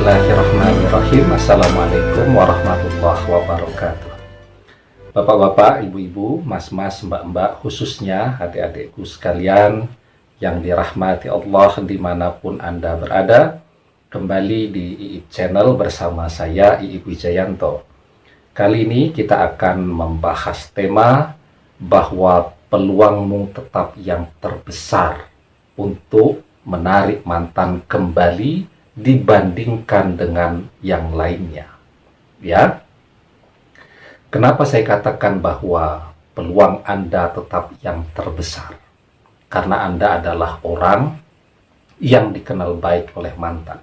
Bismillahirrahmanirrahim. Assalamualaikum warahmatullahi wabarakatuh. Bapak-bapak, ibu-ibu, mas-mas, mbak-mbak, khususnya adik-adikku sekalian yang dirahmati Allah dimanapun Anda berada, kembali di IIP Channel bersama saya, IIP Wijayanto. Kali ini kita akan membahas tema bahwa peluangmu tetap yang terbesar untuk menarik mantan kembali dibandingkan dengan yang lainnya. Ya. Kenapa saya katakan bahwa peluang Anda tetap yang terbesar? Karena Anda adalah orang yang dikenal baik oleh mantan.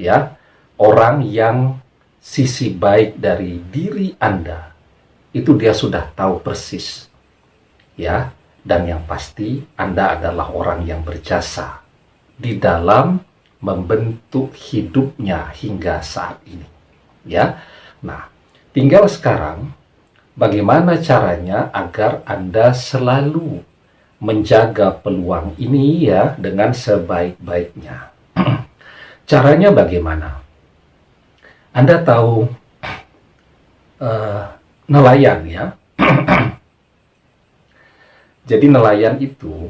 Ya. Orang yang sisi baik dari diri Anda itu dia sudah tahu persis. Ya, dan yang pasti Anda adalah orang yang berjasa di dalam membentuk hidupnya hingga saat ini. Ya. Nah, tinggal sekarang bagaimana caranya agar Anda selalu menjaga peluang ini ya dengan sebaik-baiknya. Caranya bagaimana? Anda tahu nelayan ya. Jadi nelayan itu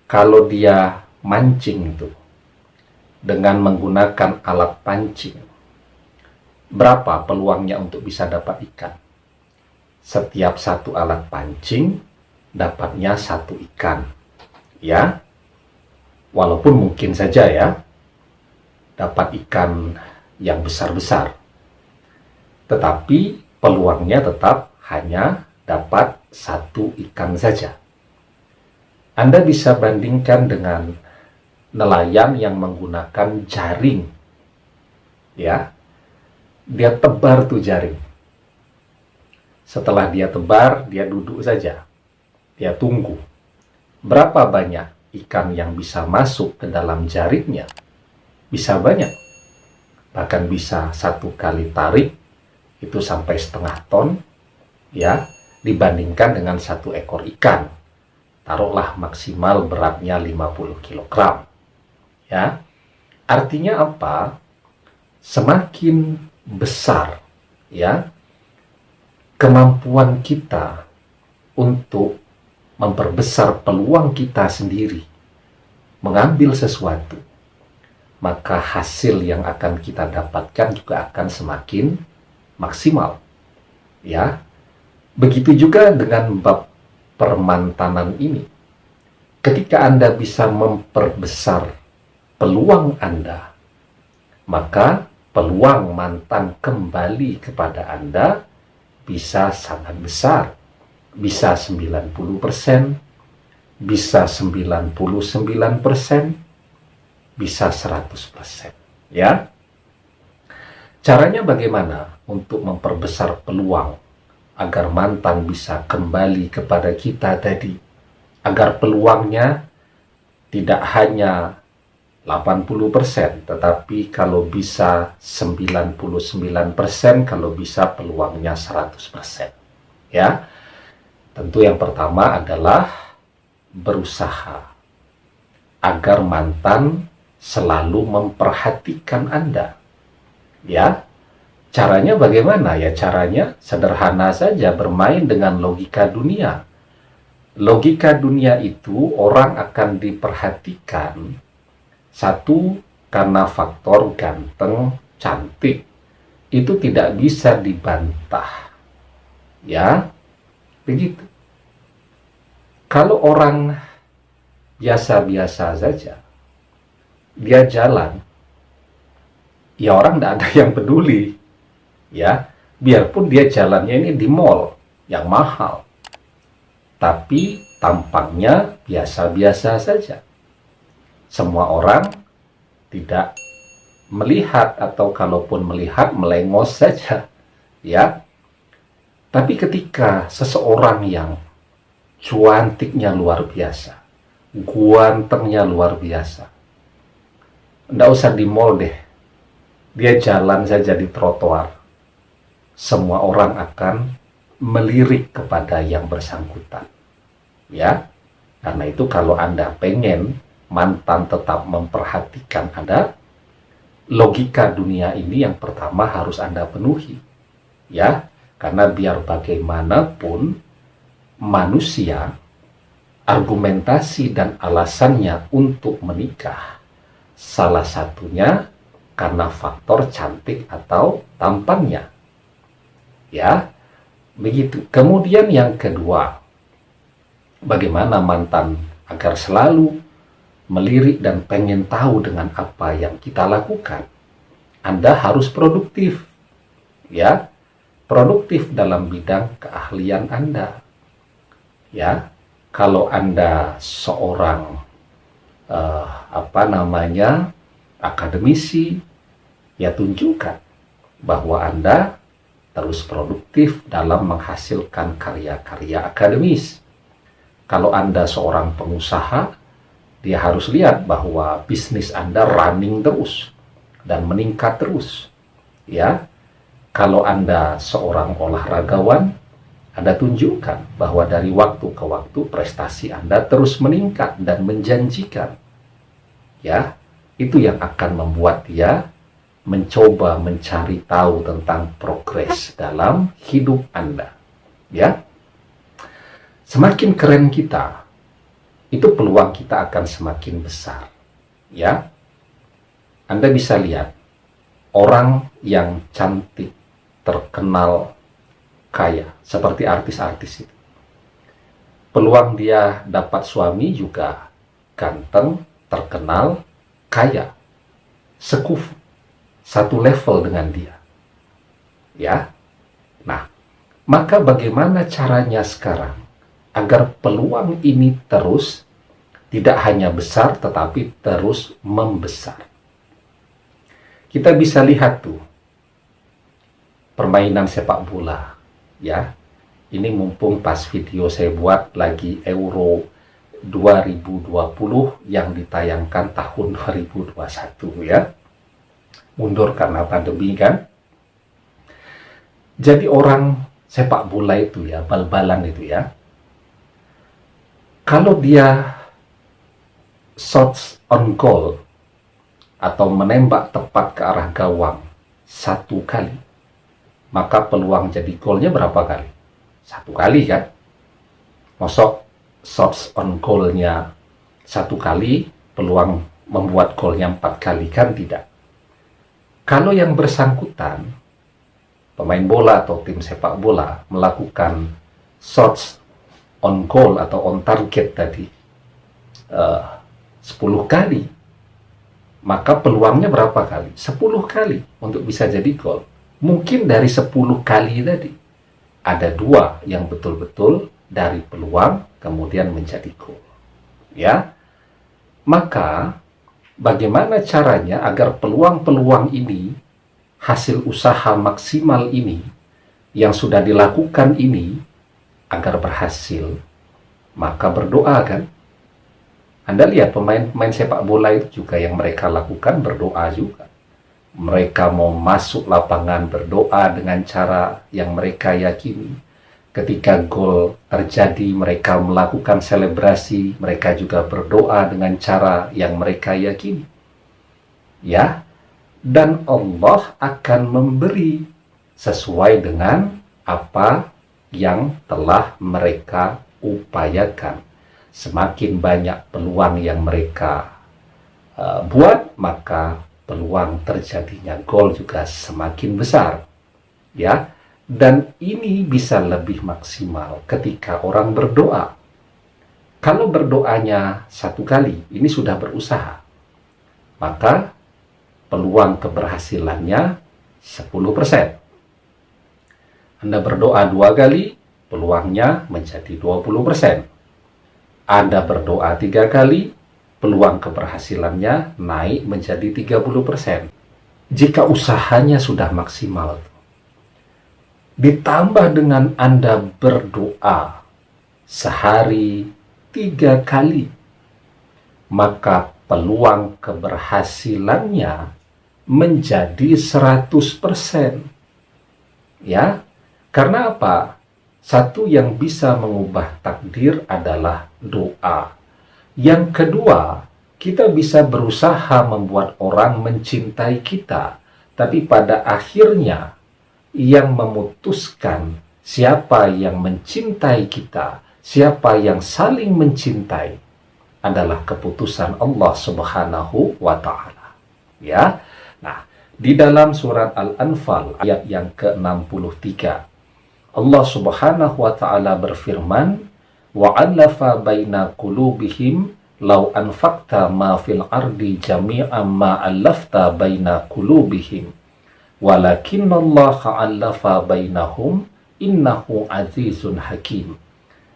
kalau dia mancing itu dengan menggunakan alat pancing, berapa peluangnya untuk bisa dapat ikan? Setiap satu alat pancing dapatnya satu ikan, ya. Walaupun mungkin saja ya dapat ikan yang besar-besar, tetapi peluangnya tetap hanya dapat satu ikan saja. Anda bisa bandingkan dengan nelayan yang menggunakan jaring. Ya. Dia tebar tuh jaring. Setelah dia tebar, dia duduk saja. Dia tunggu. Berapa banyak ikan yang bisa masuk ke dalam jaringnya? Bisa banyak. Bahkan bisa satu kali tarik itu sampai setengah ton, ya, dibandingkan dengan satu ekor ikan. Taruhlah maksimal beratnya 50 kg. Ya, artinya apa? Semakin besar ya kemampuan kita untuk memperbesar peluang kita sendiri mengambil sesuatu, maka hasil yang akan kita dapatkan juga akan semakin maksimal. Ya, begitu juga dengan bab permantanan ini. Ketika Anda bisa memperbesar peluang Anda, maka peluang mantan kembali kepada Anda bisa sangat besar. Bisa 90%, bisa 99%, bisa 100%. Ya. Caranya bagaimana untuk memperbesar peluang agar mantan bisa kembali kepada kita tadi? Agar peluangnya tidak hanya 80%, tetapi kalau bisa 99%, kalau bisa peluangnya 100%. Ya. Tentu yang pertama adalah berusaha agar mantan selalu memperhatikan Anda. Ya. Caranya bagaimana? Ya caranya sederhana saja, bermain dengan logika dunia. Logika dunia itu orang akan diperhatikan satu, karena faktor ganteng, cantik. Itu tidak bisa dibantah. Ya, begitu. Kalau orang biasa-biasa saja, dia jalan, ya orang tidak ada yang peduli. Ya, biarpun dia jalannya ini di mall yang mahal, tapi tampaknya biasa-biasa saja. Semua orang tidak melihat, atau kalaupun melihat melengos saja, ya. Tapi ketika seseorang yang cantiknya luar biasa, gantengnya luar biasa, nggak usah di mall deh, dia jalan saja di trotoar, semua orang akan melirik kepada yang bersangkutan. Ya, karena itu kalau Anda pengen mantan tetap memperhatikan Anda, logika dunia ini yang pertama harus Anda penuhi. Ya, karena biar bagaimanapun manusia, argumentasi dan alasannya untuk menikah salah satunya karena faktor cantik atau tampangnya. Ya, begitu. Kemudian yang kedua, bagaimana mantan agar selalu melirik dan pengen tahu dengan apa yang kita lakukan. Anda harus produktif. Ya, produktif dalam bidang keahlian Anda. Ya, kalau Anda seorang akademisi, ya tunjukkan bahwa Anda terus produktif dalam menghasilkan karya-karya akademis. Kalau Anda seorang pengusaha, dia harus lihat bahwa bisnis Anda running terus dan meningkat terus. Ya, kalau Anda seorang olahragawan, Anda tunjukkan bahwa dari waktu ke waktu prestasi Anda terus meningkat dan menjanjikan. Ya, itu yang akan membuat dia mencoba mencari tahu tentang progres dalam hidup Anda. Ya, semakin keren kita, itu peluang kita akan semakin besar. Ya, Anda bisa lihat orang yang cantik, terkenal, kaya, seperti artis-artis itu. Peluang dia dapat suami juga ganteng, terkenal, kaya, sekufu, satu level dengan dia. Ya, nah, maka bagaimana caranya sekarang agar peluang ini terus tidak hanya besar tetapi terus membesar? Kita bisa lihat tuh permainan sepak bola. Ya, ini mumpung pas video saya buat lagi Euro 2020 yang ditayangkan tahun 2021 ya. Mundur karena pandemi kan. Jadi orang sepak bola itu ya, bal-balan itu ya, kalau dia shots on goal atau menembak tepat ke arah gawang satu kali, maka peluang jadi golnya berapa kali? Satu kali kan? Mosok shots on goal-nya satu kali, peluang membuat golnya 4 kali kan? Tidak. Kalau yang bersangkutan, pemain bola atau tim sepak bola melakukan shots on goal atau on target tadi 10 kali, maka peluangnya berapa kali? 10 kali untuk bisa jadi gol. Mungkin dari 10 kali tadi ada 2 yang betul-betul dari peluang kemudian menjadi gol. Ya, maka bagaimana caranya agar peluang-peluang ini, hasil usaha maksimal ini, yang sudah dilakukan ini, agar berhasil? Maka berdoa kan? Anda lihat pemain-pemain sepak bola itu juga yang mereka lakukan berdoa juga. Mereka mau masuk lapangan berdoa dengan cara yang mereka yakini. Ketika gol terjadi, mereka melakukan selebrasi, mereka juga berdoa dengan cara yang mereka yakini. Ya, dan Allah akan memberi sesuai dengan apa yang telah mereka upayakan. Semakin banyak peluang yang mereka buat, maka peluang terjadinya gol juga semakin besar. Ya, dan ini bisa lebih maksimal ketika orang berdoa. Kalau berdoanya 1 kali, ini sudah berusaha, maka peluang keberhasilannya 10%. Anda berdoa 2 kali, peluangnya menjadi 20%. Anda berdoa 3 kali, peluang keberhasilannya naik menjadi 30%. Jika usahanya sudah maksimal, ditambah dengan Anda berdoa sehari 3 kali, maka peluang keberhasilannya menjadi 100%. Ya, karena apa? Satu yang bisa mengubah takdir adalah doa. Yang kedua, Kita bisa berusaha membuat orang mencintai kita, tapi pada akhirnya yang memutuskan siapa yang mencintai kita, siapa yang saling mencintai adalah keputusan Allah Subhanahu wa Ta'ala. Ya. Nah, di dalam surat Al-Anfal ayat yang ke-63, Allah Subhanahu wa Ta'ala berfirman, "Wa'alafa baina qulubihim law anfaqta ma fil ardi jami'an ma allafta baina qulubihim walakinnallaha allafa bainahum innahu azizun hakim."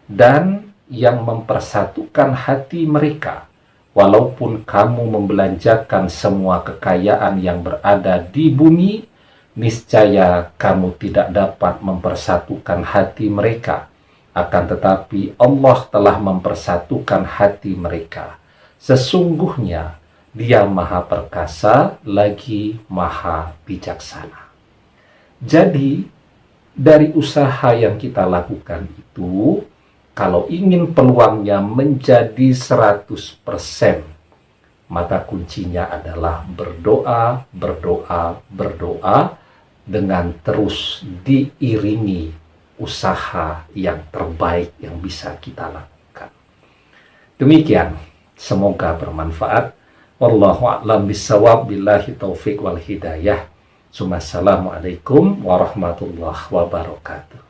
Dan yang mempersatukan hati mereka, walaupun kamu membelanjakan semua kekayaan yang berada di bumi, niscaya kamu tidak dapat mempersatukan hati mereka. Akan tetapi Allah telah mempersatukan hati mereka. Sesungguhnya Dia Maha Perkasa lagi Maha Bijaksana. Jadi, dari usaha yang kita lakukan itu, kalau ingin peluangnya menjadi 100%, maka kuncinya adalah berdoa, berdoa, berdoa, dengan terus diiringi usaha yang terbaik yang bisa kita lakukan. Demikian, semoga bermanfaat. Wallahu a'lam bishawab, billahi taufik wal hidayah. Assalamualaikum warahmatullahi wabarakatuh.